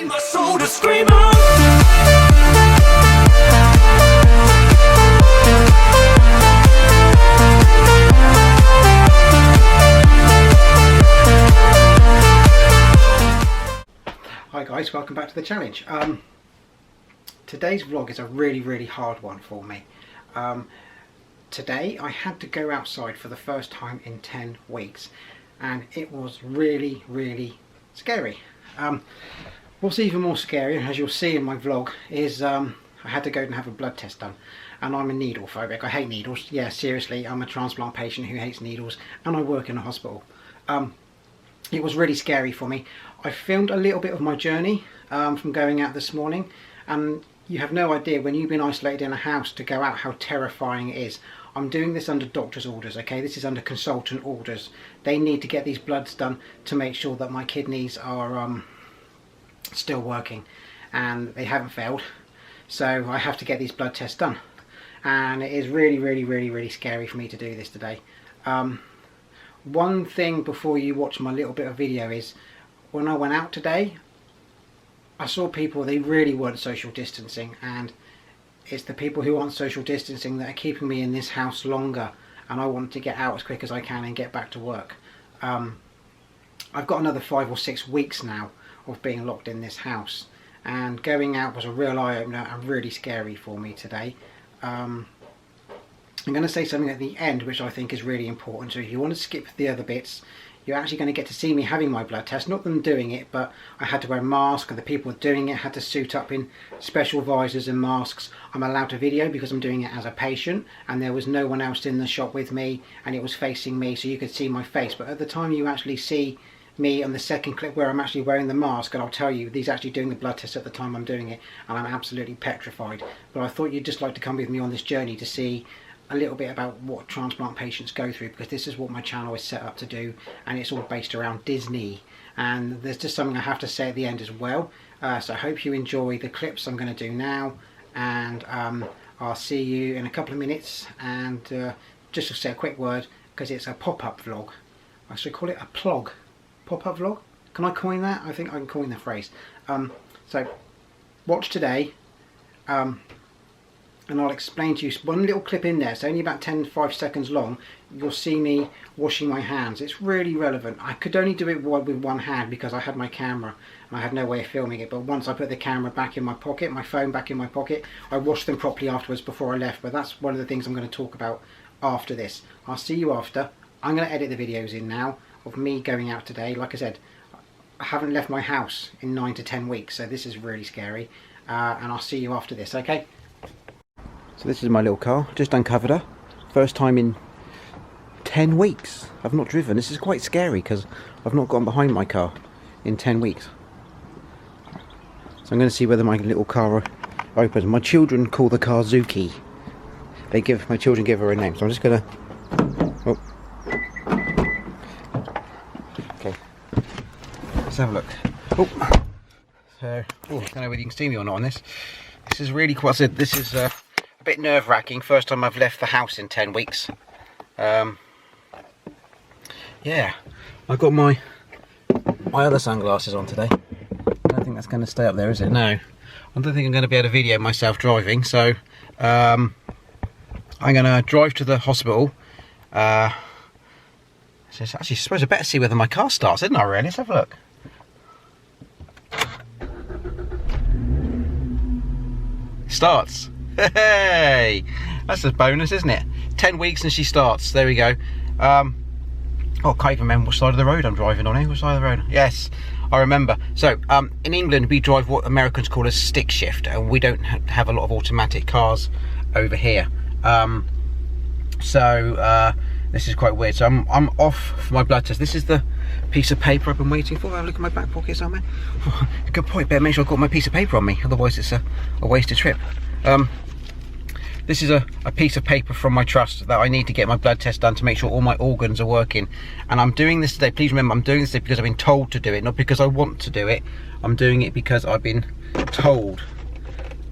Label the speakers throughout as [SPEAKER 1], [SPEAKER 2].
[SPEAKER 1] find my soul to scream out.
[SPEAKER 2] Hi guys, welcome back to the challenge. Today's vlog is a really hard one for me. Today I had to go outside for the first time in 10 weeks and it was really scary. What's even more scary, as you'll see in my vlog, is I had to go and have a blood test done, and I'm a needle phobic. I hate needles. Yeah, seriously, I'm a transplant patient who hates needles and I work in a hospital. It was really scary for me. I filmed a little bit of my journey from going out this morning, and you have no idea when you've been isolated in a house to go out how terrifying it is. I'm doing this under doctor's orders, okay? This is under consultant orders. They need to get these bloods done to make sure that my kidneys are still working, and they haven't failed. So I have to get these blood tests done. And it is really scary for me to do this today. One thing before you watch my little bit of video is, when I went out today, I saw people, they really weren't social distancing, and it's the people who aren't social distancing that are keeping me in this house longer, and I want to get out as quick as I can and get back to work. I've got another 5 or 6 weeks now of being locked in this house, and going out was a real eye-opener and really scary for me today. I'm going to say something at the end which I think is really important, so if you want to skip the other bits, you're actually going to get to see me having my blood test, not them doing it, but I had to wear a mask, and the people doing it had to suit up in special visors and masks. I'm allowed to video because I'm doing it as a patient, and there was no one else in the shop with me, and it was facing me so you could see my face. But at the time you actually see me on the second clip where I'm actually wearing the mask, and I'll tell you, he's actually doing the blood test at the time I'm doing it, and I'm absolutely petrified. But I thought you'd just like to come with me on this journey to see a little bit about what transplant patients go through, because this is what my channel is set up to do, and it's all based around Disney. And there's just something I have to say at the end as well, so I hope you enjoy the clips I'm going to do now, and I'll see you in a couple of minutes. And just to say a quick word, because it's a pop-up vlog, I should call it a plog pop-up vlog. Can I coin that? I think I can coin the phrase. So watch today, and I'll explain to you one little clip in there. It's only about 5 seconds long. You'll see me washing my hands. It's really relevant. I could only do it with one hand because I had my camera and I had no way of filming it, but once I put the camera back in my pocket, my phone back in my pocket, I washed them properly afterwards before I left. But that's one of the things I'm going to talk about after this. I'll see you after. I'm going to edit the videos in now of me going out today. Like I said, I haven't left my house in 9 to 10 weeks, so this is really scary, and I'll see you after this, okay? So this is my little car, just uncovered her. First time in 10 weeks I've not driven. This is quite scary because I've not gone behind my car in 10 weeks. So I'm going to see whether my little car opens. My children call the car Zuki. My children give her a name, so I'm just going to... Oh. Okay. Let's have a look. Oh. So, I don't know whether you can see me or not on this. This is really quite... This is... a bit nerve-wracking. First time I've left the house in 10 weeks. Yeah, I've got my other sunglasses on today. I don't think that's going to stay up there, is it? No, I don't think I'm going to be able to video myself driving, so I'm going to drive to the hospital. So actually, I suppose I better see whether my car starts, isn't I, really? Let's have a look. Starts. Hey, that's a bonus, isn't it? 10 weeks and she starts. There we go. Oh, I can't even remember what side of the road I'm driving on here. What side of the road? Yes, I remember. So, in England, we drive what Americans call a stick shift, and we don't have a lot of automatic cars over here. This is quite weird. So I'm off for my blood test. This is the piece of paper I've been waiting for. Have a look at my back pocket somewhere. Oh, good point. Better make sure I've got my piece of paper on me, otherwise it's a wasted trip. This is a piece of paper from my trust that I need to get my blood test done to make sure all my organs are working. And I'm doing this today. Please remember, I'm doing this today because I've been told to do it, not because I want to do it. I'm doing it because I've been told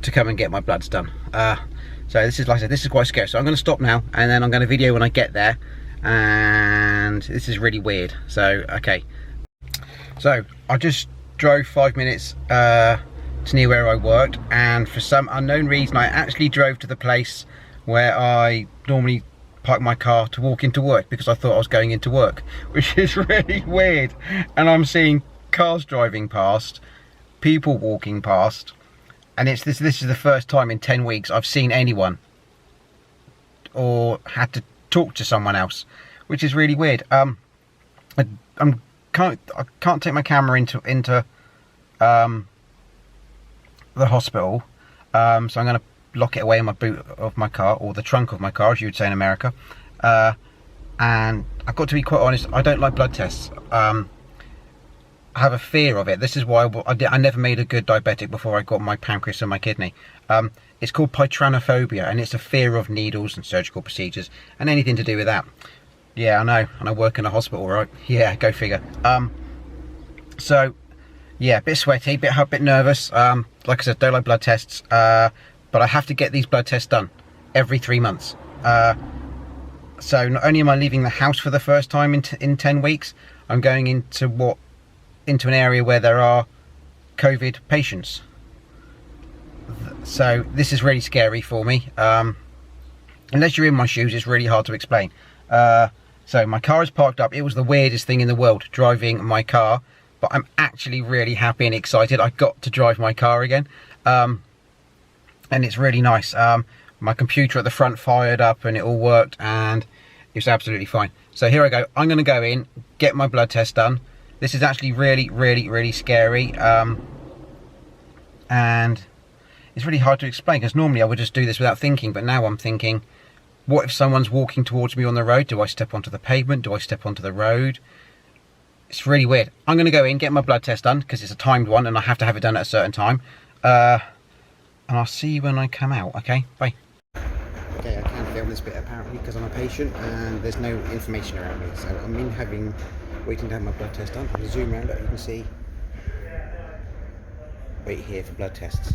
[SPEAKER 2] to come and get my bloods done. So this is, like I said, this is quite scary. So I'm going to stop now, and then I'm going to video when I get there. And this is really weird. So, okay. So I just
[SPEAKER 1] drove 5 minutes to near where I worked, and for some unknown reason I actually drove to the place where I normally park my car to walk into work, because I thought I was going into work, which is really weird. And I'm seeing cars driving past, people walking past, and this is the first time in 10 weeks I've seen anyone or had to talk to someone else, which is really weird. I can't take my camera into the hospital, so I'm going to lock it away in my boot of my car, or the trunk of my car, as you would say in America. And I've got to be quite honest, I don't like blood tests. I have a fear of it. This is why I never made a good diabetic before I got my pancreas and my kidney. It's called pyranophobia, and it's a fear of needles and surgical procedures and anything to do with that. Yeah, I know, and I work in a hospital, right? Yeah, go figure. So yeah, a bit sweaty, bit nervous. Like I said, don't like blood tests, but I have to get these blood tests done every 3 months. So not only am I leaving the house for the first time in 10 weeks, I'm going into an area where there are COVID patients. So this is really scary for me. Unless you're in my shoes, it's really hard to explain. So my car is parked up. It was the weirdest thing in the world, driving my car, but I'm actually really happy and excited. I got to drive my car again, and it's really nice. My computer at the front fired up and it all worked, and it's absolutely fine. So here I go. I'm going to go in, get my blood test done. This is actually really scary, and it's really hard to explain, because normally I would just do this without thinking, but now I'm thinking, what if someone's walking towards me on the road? Do I step onto the pavement? Do I step onto the road? It's really weird. I'm going to go in, get my blood test done, because it's a timed one and I have to have it done at a certain time. And I'll see you when I come out, okay? Bye. Okay, I can't film this bit apparently because I'm a patient and there's no information around me. So I'm waiting to have my blood test done. I'll zoom around, look, you can see. Wait here for blood tests.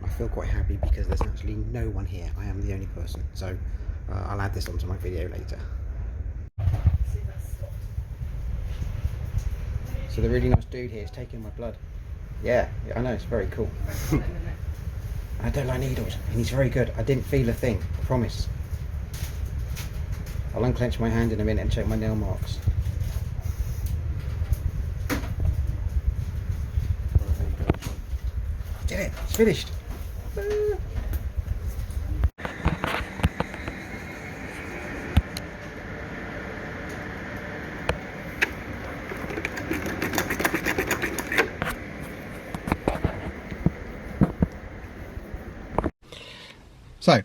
[SPEAKER 1] I feel quite happy because there's actually no one here. I am the only person. So I'll add this onto my video later. So the really nice dude here is taking my blood. Yeah, I know, it's very cool. I don't like needles, and he's very good. I didn't feel a thing, I promise. I'll unclench my hand in a minute and check my nail marks. Did it, it's finished. So,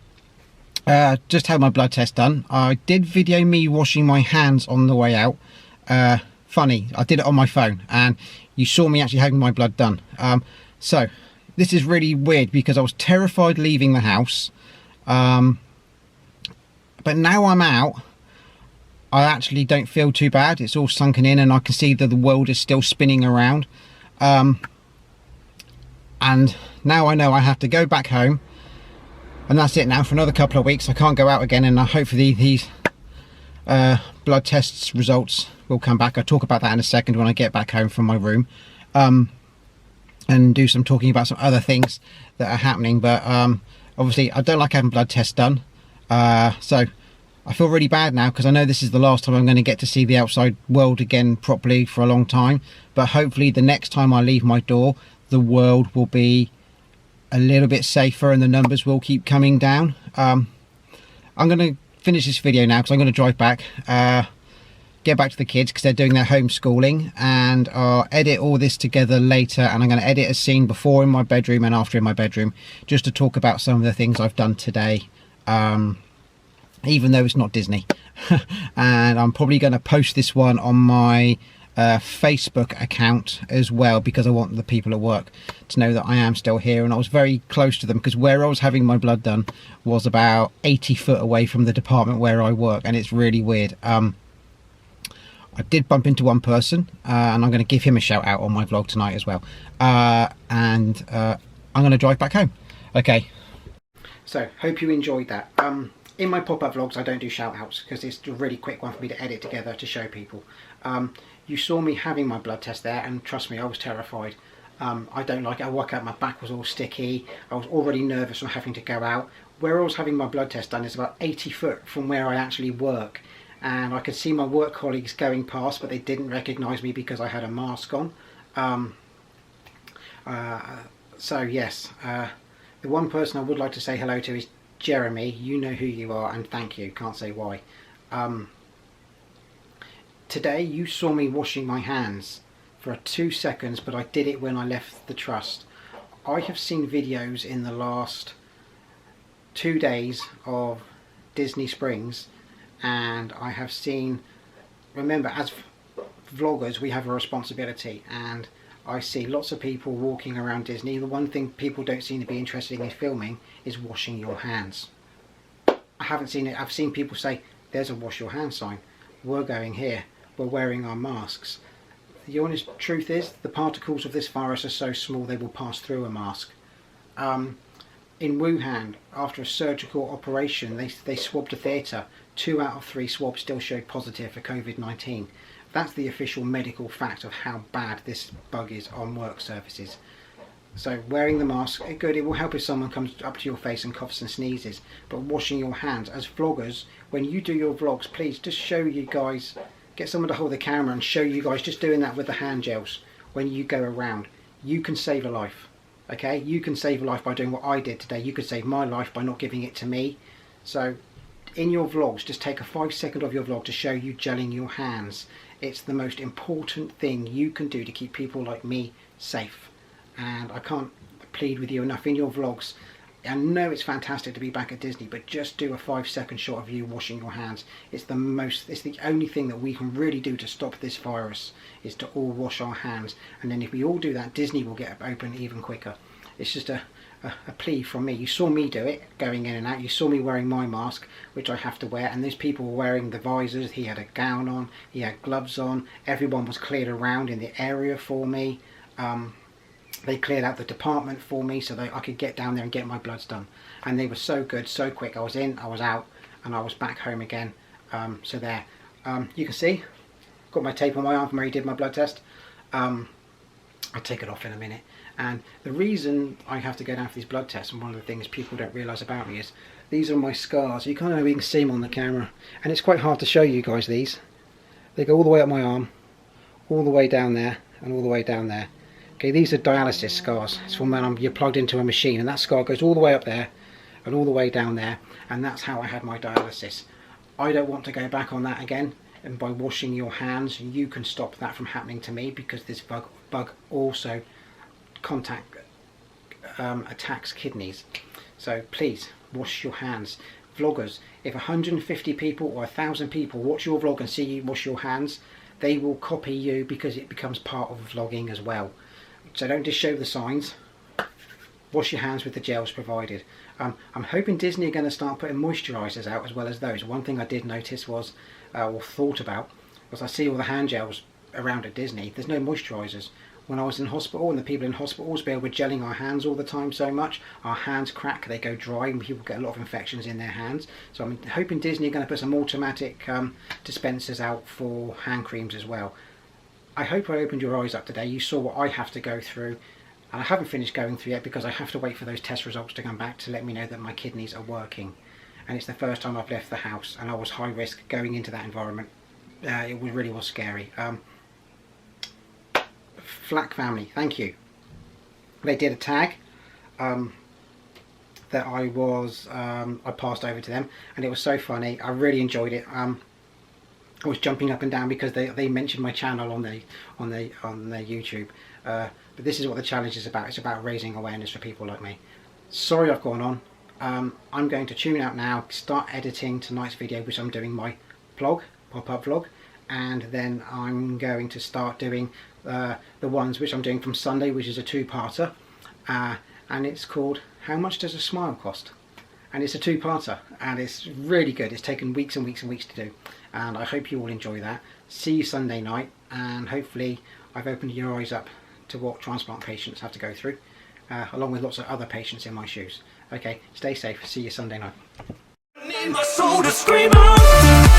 [SPEAKER 1] just had my blood test done. I did video me washing my hands on the way out. Funny, I did it on my phone and you saw me actually having my blood done. So, this is really weird because I was terrified leaving the house. But now I'm out, I actually don't feel too bad. It's all sunken in and I can see that the world is still spinning around. And now I know I have to go back home. And that's it now for another couple of weeks. I can't go out again, and hopefully these blood tests results will come back. I'll talk about that in a second when I get back home from my room, and do some talking about some other things that are happening. But obviously I don't like having blood tests done, so I feel really bad now because I know this is the last time I'm going to get to see the outside world again properly for a long time. But hopefully the next time I leave my door, the world will be a little bit safer and the numbers will keep coming down. I'm going to finish this video now because I'm going to drive back, get back to the kids because they're doing their homeschooling, and I'll edit all this together later, and I'm going to edit a scene before in my bedroom and after in my bedroom, just to talk about some of the things I've done today, even though it's not Disney. And I'm probably going to post this one on my Facebook account as well, because I want the people at work to know that I am still here, and I was very close to them because where I was having my blood done was about 80 foot away from the department where I work, and it's really weird. I did bump into one person, and I'm going to give him a shout out on my vlog tonight as well, and I'm going to drive back home. Okay, so hope you enjoyed that. In my pop-up vlogs I don't do shout outs because it's a really quick one for me to edit together to show people.
[SPEAKER 2] You saw me having my blood test there, and trust me, I was terrified. I don't like it. I woke up, my back was all sticky. I was already nervous from having to go out. Where I was having my blood test done is about 80 foot from where I actually work. And I could see my work colleagues going past, but they didn't recognise me because I had a mask on. So yes, the one person I would like to say hello to is Jeremy. You know who you are, and thank you. Can't say why. Today you saw me washing my hands for 2 seconds, but I did it when I left the trust. I have seen videos in the last 2 days of Disney Springs, and I have seen, remember, as vloggers we have a responsibility, and I see lots of people walking around Disney. The one thing people don't seem to be interested in filming is washing your hands. I haven't seen it. I've seen people say, there's a wash your hands sign, we're going here, we're wearing our masks. The honest truth is, the particles of this virus are so small they will pass through a mask. In Wuhan, after a surgical operation, they swabbed a theatre. 2 out of 3 swabs still showed positive for COVID-19. That's the official medical fact of how bad this bug is on work surfaces. So wearing the mask, good, it will help if someone comes up to your face and coughs and sneezes. But washing your hands, as vloggers, when you do your vlogs, please just show you guys, get someone to hold the camera and show you guys just doing that with the hand gels when you go around. You can save a life, okay? You can save a life by doing what I did today. You could save my life by not giving it to me. So in your vlogs, just take a 5-second of your vlog to show you gelling your hands. It's the most important thing you can do to keep people like me safe. And I can't plead with you enough in your vlogs. I know it's fantastic to be back at Disney, but just do a 5-second shot of you washing your hands. It's the only thing that we can really do to stop this virus, is to all wash our hands. And then if we all do that, Disney will get open even quicker. It's just a plea from me. You saw me do it, going in and out. You saw me wearing my mask, which I have to wear, and those people were wearing the visors. He had a gown on, he had gloves on. Everyone was cleared around in the area for me. They cleared out the department for me so that I could get down there and get my bloods done. And they were so good, so quick. I was in, I was out, and I was back home again. So there, you can see, got my tape on my arm from where he did my blood test. I'll take it off in a minute. And the reason I have to go down for these blood tests, and one of the things people don't realise about me, is these are my scars. You can't even see them on the camera, and it's quite hard to show you guys these. They go all the way up my arm, all the way down there, and all the way down there. Okay, these are dialysis scars. It's from when you're plugged into a machine, and that scar goes all the way up there and all the way down there, and that's how I had my dialysis. I don't want to go back on that again, and by washing your hands you can stop that from happening to me, because this bug also attacks kidneys. So please wash your hands. Vloggers, if 150 people or 1,000 people watch your vlog and see you wash your hands, they will copy you, because it becomes part of vlogging as well. So don't just show the signs, wash your hands with the gels provided. I'm hoping Disney are going to start putting moisturisers out as well as those. One thing I did notice was, or thought about, was I see all the hand gels around at Disney, there's no moisturisers. When I was in hospital, and the people in hospitals, we were gelling our hands all the time so much, our hands crack, they go dry, and people get a lot of infections in their hands. So I'm hoping Disney are going to put some automatic dispensers out for hand creams as well. I hope I opened your eyes up today. You saw what I have to go through, and I haven't finished going through yet, because I have to wait for those test results to come back to let me know that my kidneys are working. And it's the first time I've left the house, and I was high risk going into that environment. It really was scary. Flac family, thank you. They did a tag that I passed over to them, and it was so funny. I really enjoyed it. I was jumping up and down because they mentioned my channel on their YouTube. But this is what the challenge is about. It's about raising awareness for people like me. Sorry I've gone on. I'm going to tune out now, start editing tonight's video, which I'm doing my vlog, pop-up vlog, and then I'm going to start doing the ones which I'm doing from Sunday, which is a 2-parter, and it's called How Much Does a Smile Cost? And it's a 2-parter, and it's really good. It's taken weeks and weeks and weeks to do, and I hope you all enjoy that. See you Sunday night, and hopefully I've opened your eyes up to what transplant patients have to go through, along with lots of other patients in my shoes. Okay, stay safe. See you Sunday night. Need my soul to scream out.